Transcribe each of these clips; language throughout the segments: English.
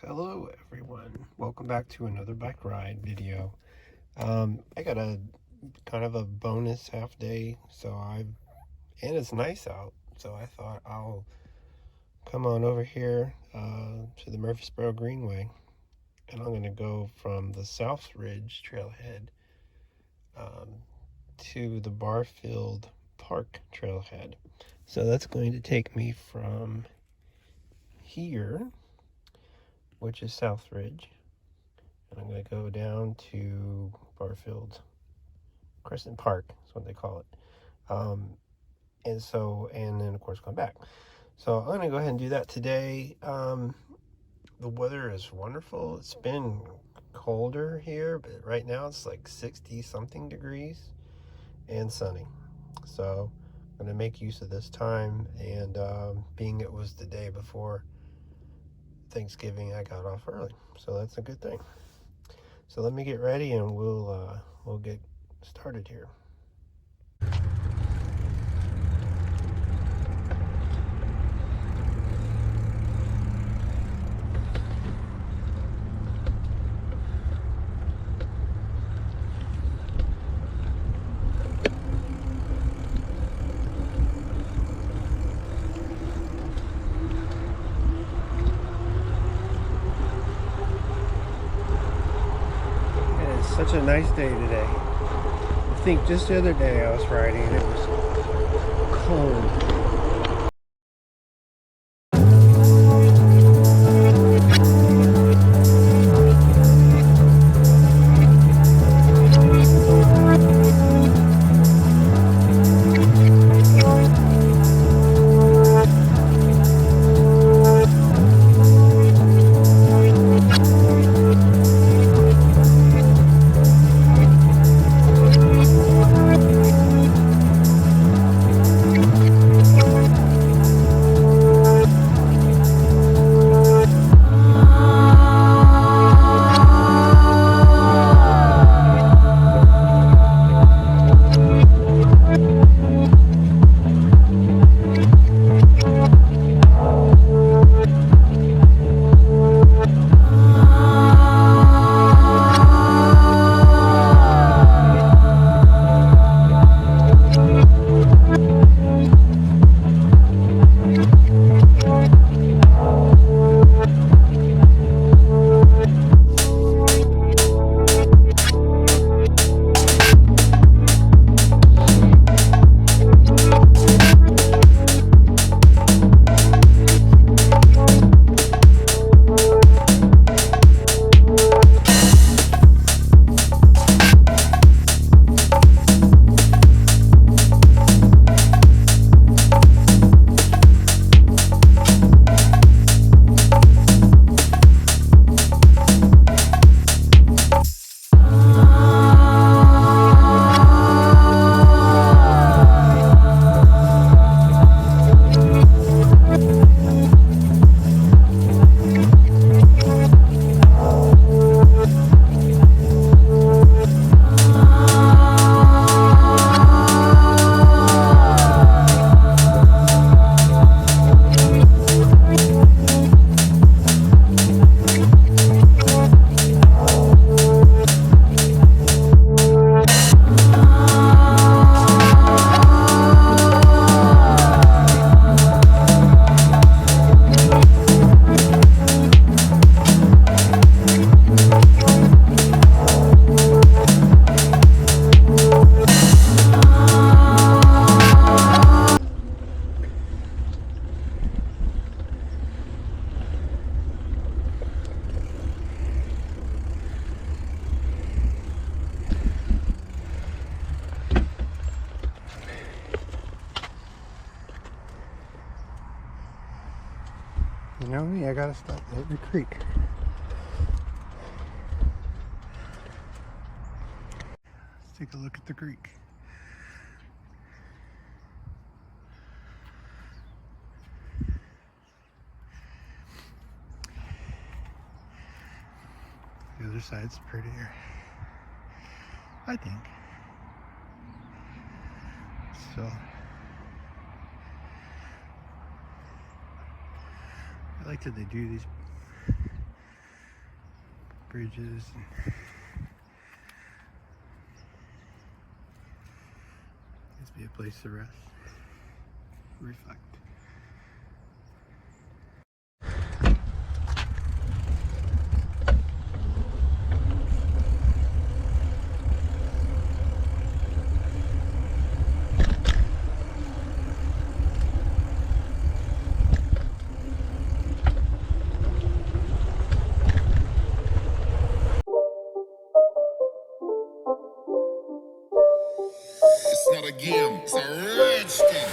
Hello everyone, welcome back to another bike ride video. I got a kind of a bonus half day, and it's nice out, so I thought I'll come on over here to the Murfreesboro Greenway, and I'm going to go from the Southridge Trailhead to the Barfield Park Trailhead. So that's going to take me from here, which is Southridge, and I'm going to go down to Barfield Crescent Park, is what they call it. And then of course come back. So I'm going to go ahead and do that today. The weather is wonderful. It's been colder here, but right now it's like 60 something degrees and sunny. So I'm going to make use of this time, and being it was the day before Thanksgiving, I got off early, so that's a good thing. So let me get ready and we'll get started here. Such a nice day today. I think just the other day I was riding and it was cold. You know me, I gotta stop at the creek. Let's take a look at the creek. The other side's prettier, I think. So I like that they do these bridges. This be a place to rest, reflect. It's not a game, it's a rich thing.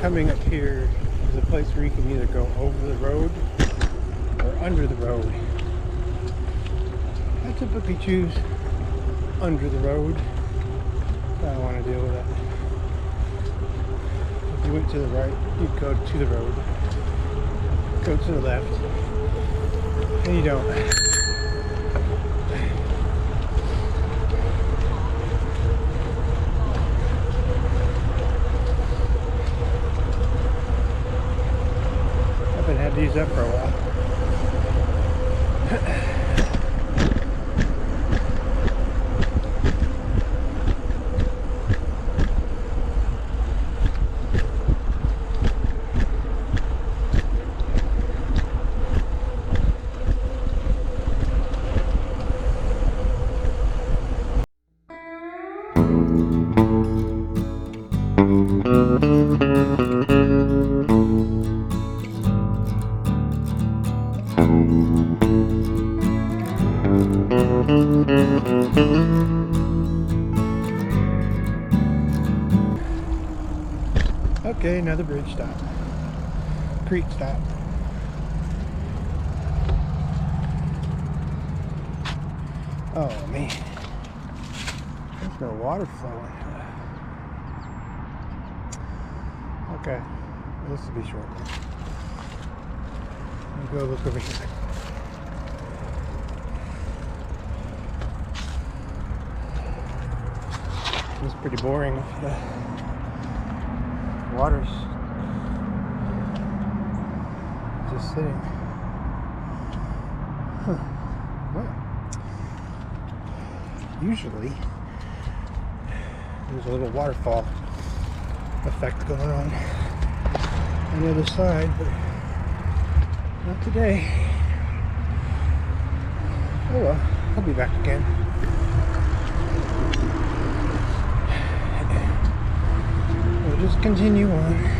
Coming up here is a place where you can either go over the road or under the road. I typically choose under the road. I don't want to deal with that. If you went to the right, you'd go to the road. Go to the left, and you don't. Had these up for a while. Okay, another bridge stop. Creek stop. Oh man, there's no water flowing. Okay, this will be short. Let me go look over here. It's pretty boring. The water's just sitting. Well, usually there's a little waterfall effect going on the other side, but not today. Oh well, I'll be back again. We'll just continue on.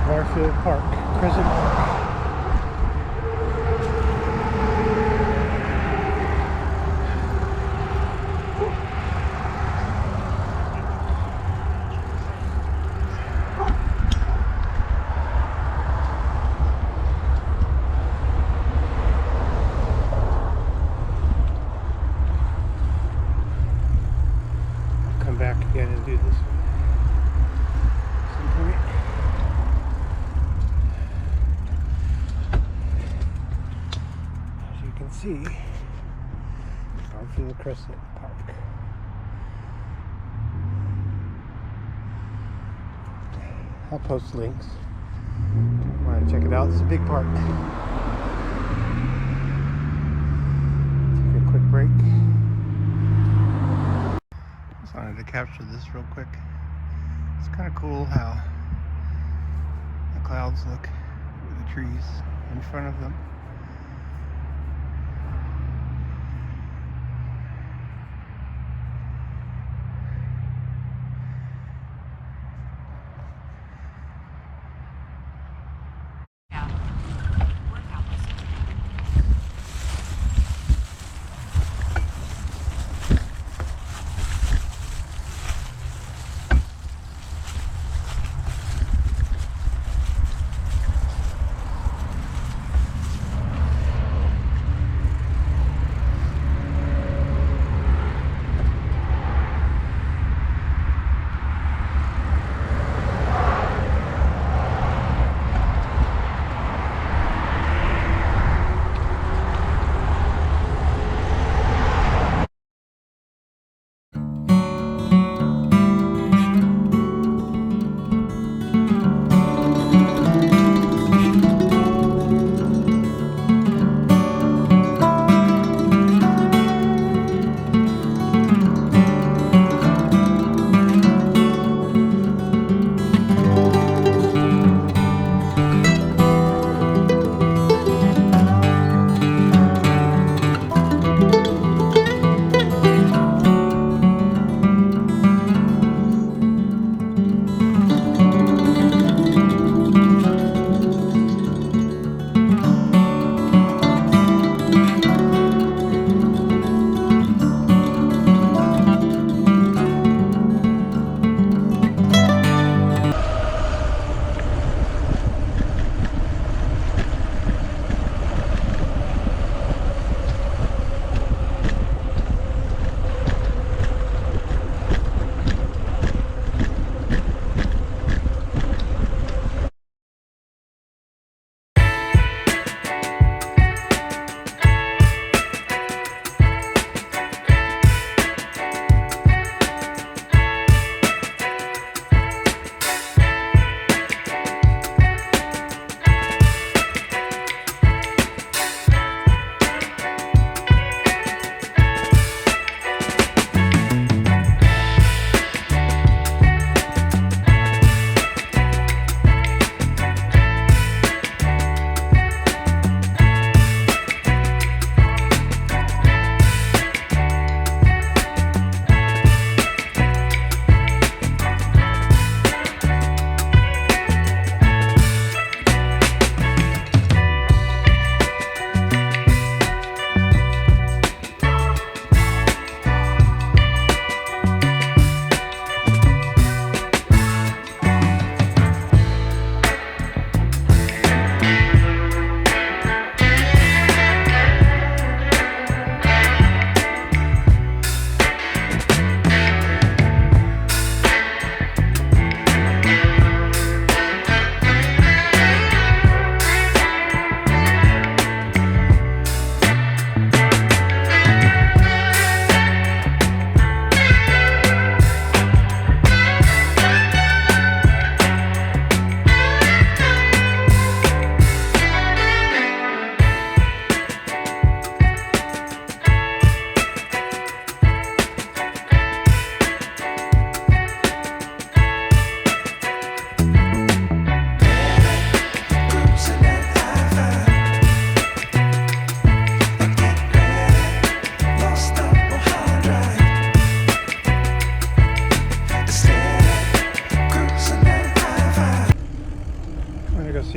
Barfield Crescent Park. I'll come back again and do this at some point. As you can see, Barfield Crescent Park. I'll post links. Want to check it out? It's a big park. Take a quick break. Just wanted to capture this real quick. It's kind of cool how the clouds look with the trees in front of them.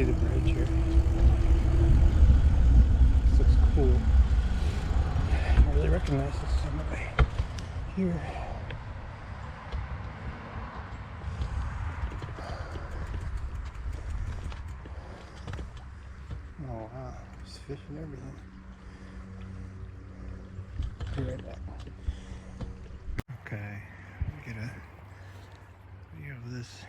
see the bridge here. This looks cool. I really recognize this somewhere here. Oh wow, there's fish and everything. Be right back. Okay, let me get a view of this.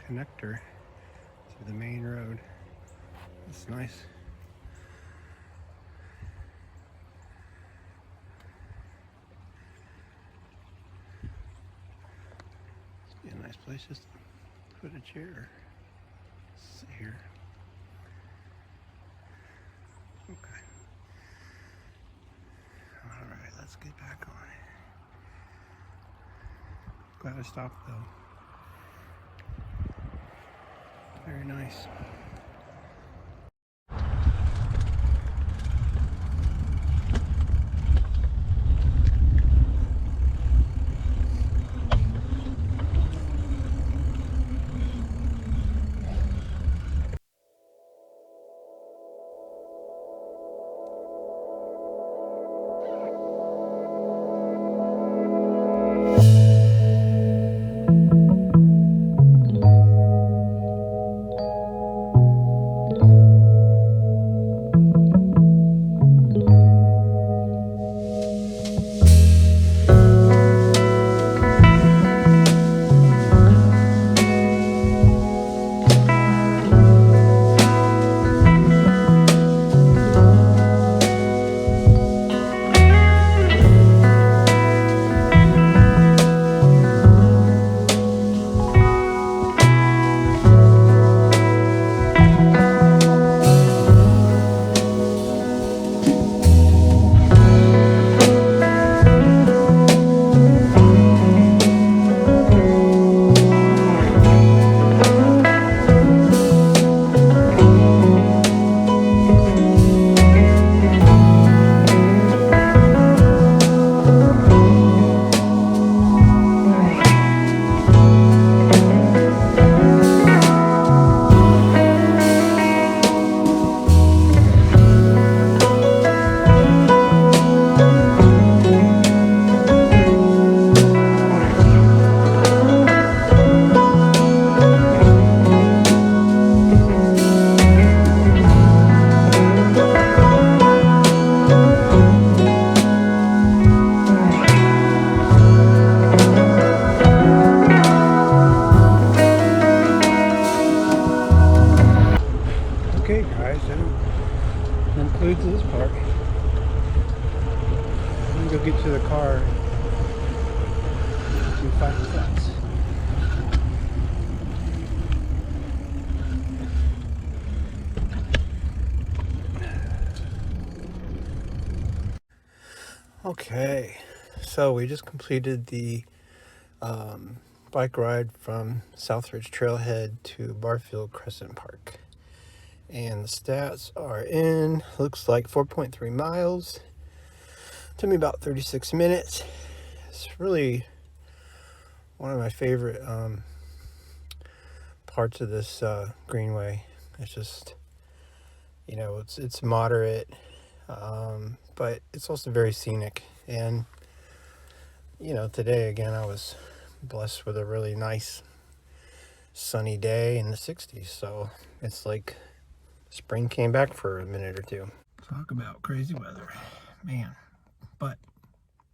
connector to the main road. It's nice. It's be a nice place just to put a chair. Let's sit here. Okay. Alright, let's get back on it. Glad I stopped though. Very nice. Okay guys, that concludes this part. I'm gonna go get to the car and find the steps. Okay, so we just completed the bike ride from Southridge Trailhead to Barfield Crescent Park. And the stats are in, looks like 4.3 miles. Took me about 36 minutes. It's really one of my favorite parts of this Greenway. It's just, you know, it's moderate, but it's also very scenic. And, you know, today again, I was blessed with a really nice sunny day in the 60s. So it's like spring came back for a minute or two. Talk about crazy weather, man. But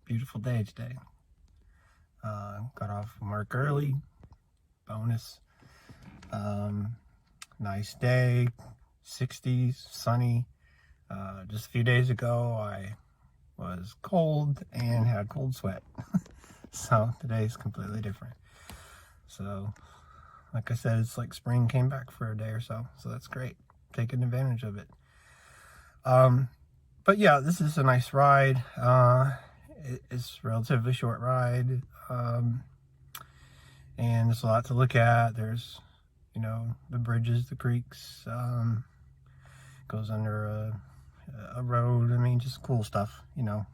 beautiful day today. Got off from work early. Bonus. Nice day. 60s, sunny. Just a few days ago, I was cold and had cold sweat. So today's completely different. So, like I said, it's like spring came back for a day or so. So that's great. Taking advantage of it. But yeah, this is a nice ride. It's a relatively short ride, and there's a lot to look at. There's, you know, the bridges, the creeks, goes under a road. I mean, just cool stuff, you know.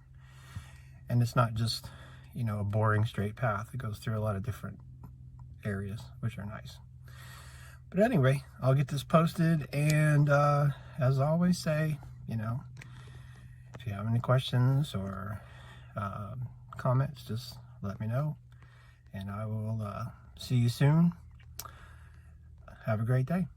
And it's not just, you know, a boring straight path. It goes through a lot of different areas, which are nice. But anyway, I'll get this posted, and as I always say, you know, if you have any questions or comments, just let me know, and I will see you soon. Have a great day.